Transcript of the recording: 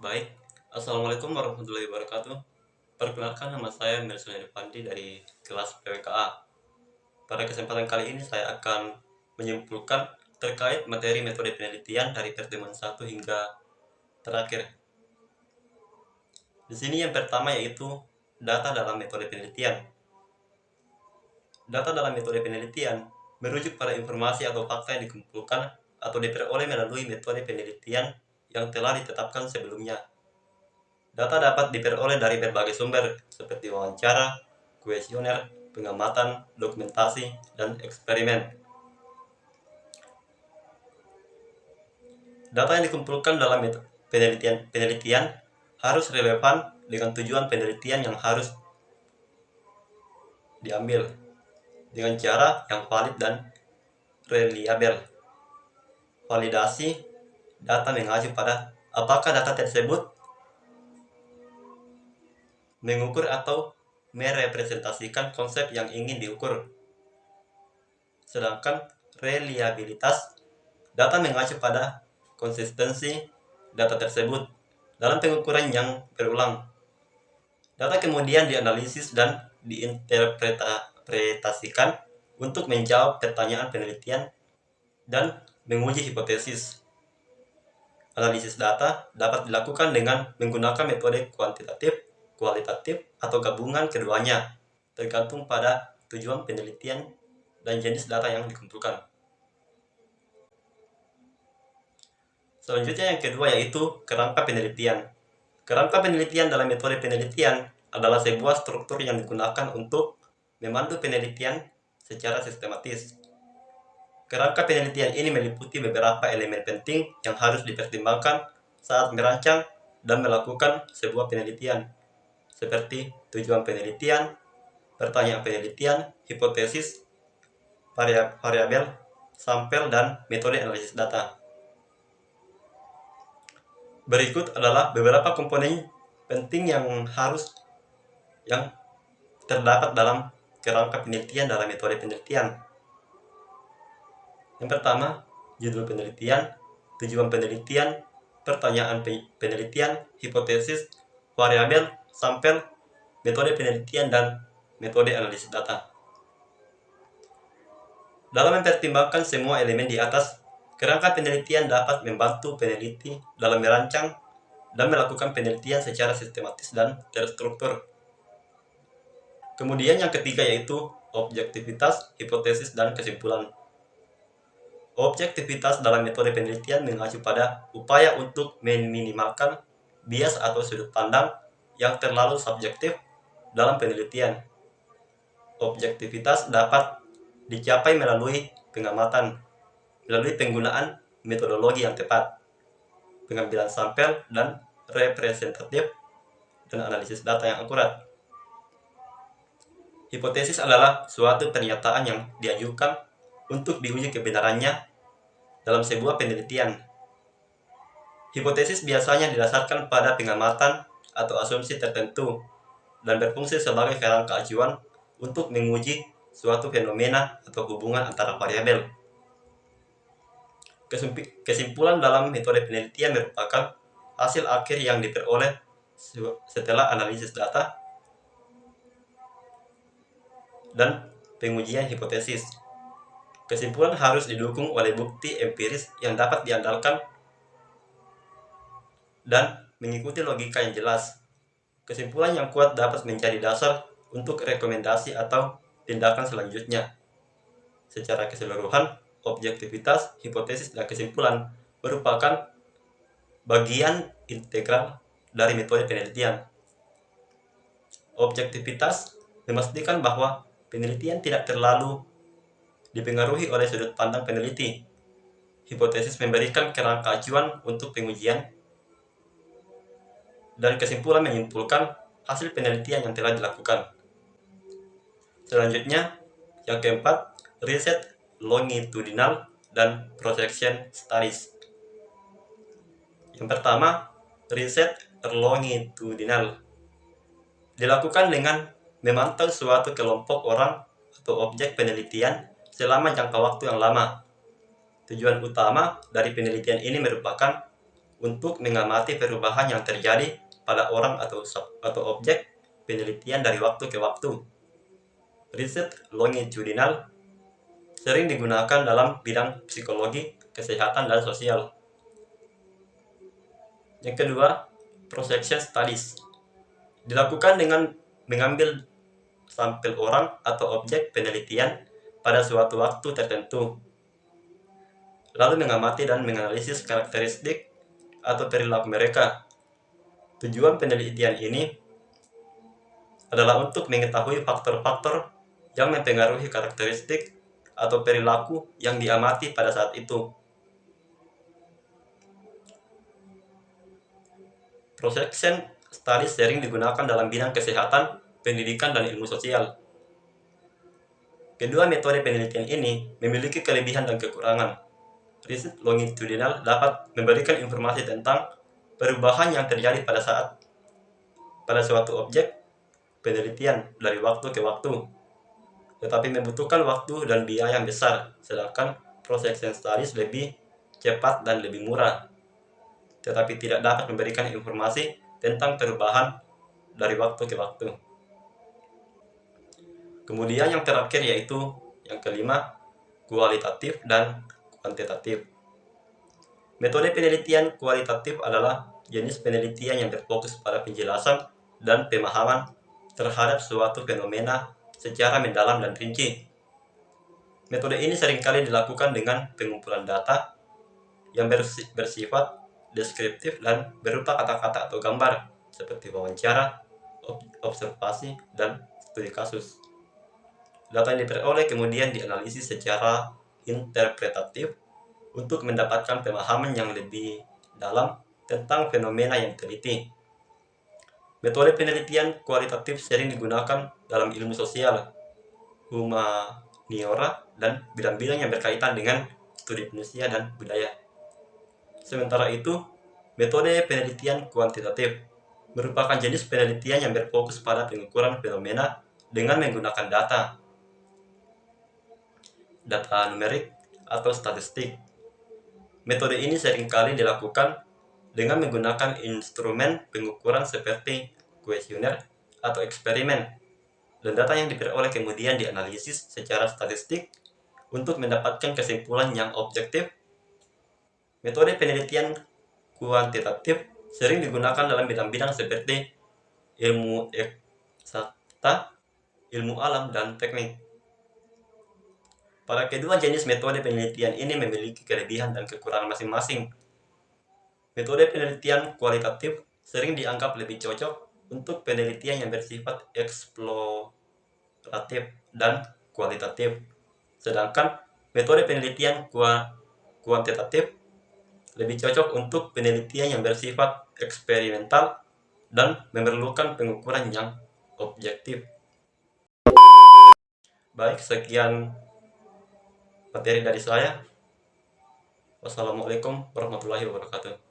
Baik, Assalamualaikum warahmatullahi wabarakatuh. Perkenalkan, nama saya Melson Pandi dari kelas PWKA. Pada kesempatan kali ini saya akan menyimpulkan terkait materi metode penelitian dari pertemuan 1 hingga terakhir. Di sini yang pertama yaitu data dalam metode penelitian. Data dalam metode penelitian merujuk pada informasi atau fakta yang dikumpulkan atau diperoleh melalui metode penelitian yang telah ditetapkan sebelumnya. Data dapat diperoleh dari berbagai sumber seperti wawancara, kuesioner, pengamatan, dokumentasi, dan eksperimen. Data yang dikumpulkan dalam penelitian harus relevan dengan tujuan penelitian yang harus diambil dengan cara yang valid dan reliabel. Validasi data mengacu pada apakah data tersebut mengukur atau merepresentasikan konsep yang ingin diukur. Sedangkan reliabilitas data mengacu pada konsistensi data tersebut dalam pengukuran yang berulang. Data kemudian dianalisis dan diinterpretasikan untuk menjawab pertanyaan penelitian dan menguji hipotesis. Analisis data dapat dilakukan dengan menggunakan metode kuantitatif, kualitatif, atau gabungan keduanya, tergantung pada tujuan penelitian dan jenis data yang dikumpulkan. Selanjutnya yang kedua yaitu kerangka penelitian. Kerangka penelitian dalam metode penelitian adalah sebuah struktur yang digunakan untuk memandu penelitian secara sistematis. Kerangka penelitian ini meliputi beberapa elemen penting yang harus dipertimbangkan saat merancang dan melakukan sebuah penelitian, seperti tujuan penelitian, pertanyaan penelitian, hipotesis, variabel, sampel, dan metode analisis data. Berikut adalah beberapa komponen penting yang terdapat dalam kerangka penelitian dalam metode penelitian. Yang pertama, judul penelitian, tujuan penelitian, pertanyaan penelitian, hipotesis, variabel, sampel, metode penelitian, dan metode analisis data. Dalam mempertimbangkan semua elemen di atas, kerangka penelitian dapat membantu peneliti dalam merancang dan melakukan penelitian secara sistematis dan terstruktur. Kemudian yang ketiga yaitu objektivitas, hipotesis, dan kesimpulan. Objektivitas dalam metode penelitian mengacu pada upaya untuk meminimalkan bias atau sudut pandang yang terlalu subjektif dalam penelitian. Objektivitas dapat dicapai melalui pengamatan, melalui penggunaan metodologi yang tepat, pengambilan sampel dan representatif, dan analisis data yang akurat. Hipotesis adalah suatu pernyataan yang diajukan untuk diuji kebenarannya dalam sebuah penelitian. Hipotesis biasanya didasarkan pada pengamatan atau asumsi tertentu dan berfungsi sebagai kerangka acuan untuk menguji suatu fenomena atau hubungan antara variabel. Kesimpulan dalam metode penelitian merupakan hasil akhir yang diperoleh setelah analisis data dan pengujian hipotesis. Kesimpulan harus didukung oleh bukti empiris yang dapat diandalkan dan mengikuti logika yang jelas. Kesimpulan yang kuat dapat menjadi dasar untuk rekomendasi atau tindakan selanjutnya. Secara keseluruhan, objektivitas, hipotesis, dan kesimpulan merupakan bagian integral dari metode penelitian. Objektivitas memastikan bahwa penelitian tidak terlalu dipengaruhi oleh sudut pandang peneliti. Hipotesis memberikan kerangka acuan untuk pengujian, dan kesimpulan menyimpulkan hasil penelitian yang telah dilakukan. Selanjutnya, yang keempat, riset longitudinal dan projection studies. Yang pertama, riset longitudinal dilakukan dengan memantau suatu kelompok orang atau objek penelitian selama jangka waktu yang lama. Tujuan utama dari penelitian ini merupakan untuk mengamati perubahan yang terjadi pada orang atau objek penelitian dari waktu ke waktu. Riset longitudinal sering digunakan dalam bidang psikologi, kesehatan, dan sosial. Yang kedua, projection studies dilakukan dengan mengambil sampel orang atau objek penelitian pada suatu waktu tertentu, lalu mengamati dan menganalisis karakteristik atau perilaku mereka. Tujuan penelitian ini adalah untuk mengetahui faktor-faktor yang mempengaruhi karakteristik atau perilaku yang diamati pada saat itu. Projection studies sering digunakan dalam bidang kesehatan, pendidikan, dan ilmu sosial. Kedua metode penelitian ini memiliki kelebihan dan kekurangan. Riset longitudinal dapat memberikan informasi tentang perubahan yang terjadi pada suatu objek penelitian dari waktu ke waktu, tetapi membutuhkan waktu dan biaya yang besar, sedangkan projection studies lebih cepat dan lebih murah, tetapi tidak dapat memberikan informasi tentang perubahan dari waktu ke waktu. Kemudian yang terakhir yaitu yang kelima, kualitatif dan kuantitatif. Metode penelitian kualitatif adalah jenis penelitian yang berfokus pada penjelasan dan pemahaman terhadap suatu fenomena secara mendalam dan rinci. Metode ini seringkali dilakukan dengan pengumpulan data yang bersifat deskriptif dan berupa kata-kata atau gambar, seperti wawancara, observasi, dan studi kasus. Data yang diperoleh kemudian dianalisis secara interpretatif untuk mendapatkan pemahaman yang lebih dalam tentang fenomena yang diteliti. Metode penelitian kualitatif sering digunakan dalam ilmu sosial, humaniora, dan bidang-bidang yang berkaitan dengan studi manusia dan budaya. Sementara itu, metode penelitian kuantitatif merupakan jenis penelitian yang berfokus pada pengukuran fenomena dengan menggunakan data numerik atau statistik. Metode ini seringkali dilakukan dengan menggunakan instrumen pengukuran seperti kuesioner atau eksperimen, dan data yang diperoleh kemudian dianalisis secara statistik untuk mendapatkan kesimpulan yang objektif. Metode penelitian kuantitatif sering digunakan dalam bidang-bidang seperti ilmu eksakta, ilmu alam, dan teknik. Pada kedua jenis metode penelitian ini memiliki kelebihan dan kekurangan masing-masing. Metode penelitian kualitatif sering dianggap lebih cocok untuk penelitian yang bersifat eksploratif dan kualitatif, sedangkan metode penelitian kuantitatif lebih cocok untuk penelitian yang bersifat eksperimental dan memerlukan pengukuran yang objektif. Baik, sekian materi dari saya. Wassalamualaikum warahmatullahi wabarakatuh.